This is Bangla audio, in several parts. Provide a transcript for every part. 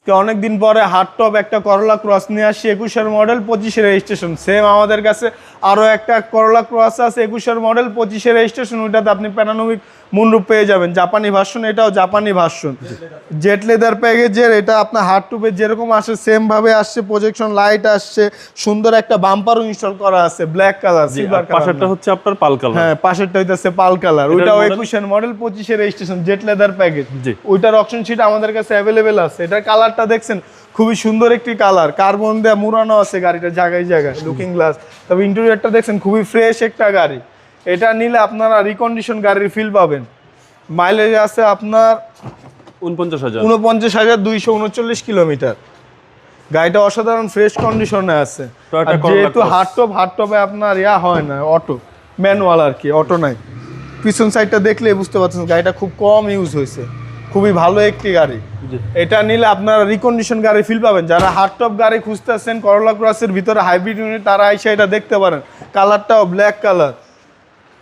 অনেকদিন পরে হার্ড টপ একটা করলা ক্রস নিয়ে আসছি 21-এর মডেল 25-এর রেজিস্ট্রেশন। সেম আমাদের কাছে আরও একটা করলা ক্রস আছে 21-এর মডেল 25-এর রেজিস্ট্রেশন, ওইটাতে আপনি প্যানানোমিক মুনরুফ পেয়ে যাবেন, জাপানি ভার্সন, এটাও জাপানি ভার্সন। জেট লেদার প্যাকেজের, এটা আপনার হার্ড টপে যেরকম আসে সেম ভাবে আসছে, প্রজেকশন লাইট আসছে, সুন্দর একটা বাম্পারও ইনস্টল করা আছে ব্ল্যাক কালার, সিলভার কালার। পাশেরটা হচ্ছে আপনার পাল কালার। হ্যাঁ, পাশেরটা হইতাছে পাল কালার, ওইটাও 21-এর মডেল 25-এর রেজিস্ট্রেশন, জেট লেদার প্যাকেজ। ওইটার অপশন শিট আমাদের কাছে অ্যাভেলেবেল আছে। এটার কালারটা দেখছেন খুবই সুন্দর একটি কালার, কার্বন দিয়ে মুড়ানো আছে গাড়িটা জায়গায় জায়গায়, লুকিং গ্লাস। তবে ইন্টেরিয়রটা দেখছেন খুবই ফ্রেশ একটা গাড়ি। এটা নিলে আপনারা রিকন্ডিশন গাড়ির ফিল পাবেন। মাইলেজ আছে আপনার 49,239 কিলোমিটার। গাড়িটা অসাধারণ ফ্রেশ কন্ডিশনে আছে। যেহেতু হার্ড টপে আপনার হয় না, অটো ম্যানুয়াল আর কি, অটো নাই। পিছন সাইডটা দেখলে বুঝতে পারছেন গাড়িটা খুব কম ইউজ হয়েছে, খুবই ভালো একটি গাড়ি। এটা নিলে আপনারা রিকন্ডিশন গাড়ি ফিল পাবেন। যারা হার্ড টপ গাড়ি খুঁজতেছেন করলা ক্রসের ভিতরে হাইব্রিড ইউনিট, তারা এসে এটা দেখতে পারেন। কালারটাও ব্ল্যাক কালার,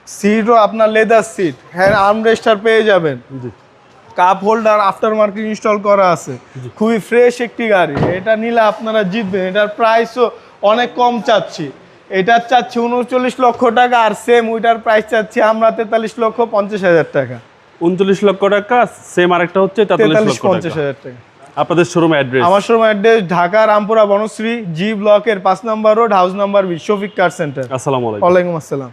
সিটও আপনার লেদার সিট, হ্যাঁ আর্মরেস্টার পেয়ে যাবেন, cup holder after market install করা আছে। খুবই ফ্রেশ একটি গাড়ি। এটা নিলে আপনারা জিতবেন। এটার প্রাইসও অনেক কম চাচ্ছি, এটার চাচ্ছি 39 লক্ষ টাকা, আর সেম ওইটার প্রাইস চাচ্ছি আমরা 43,50,000 টাকা। 39 লক্ষ টাকা, সেম আরেকটা হচ্ছে 43,50,000 টাকা। আপনাদের শোরুম অ্যাড্রেস? আমার showroom address Dhaka Rampura Banasree G ব্লকের 5 number road, house number 20, Shafiq car centre. আসসালামু আলাইকুম। ওয়ালাইকুম আসসালাম।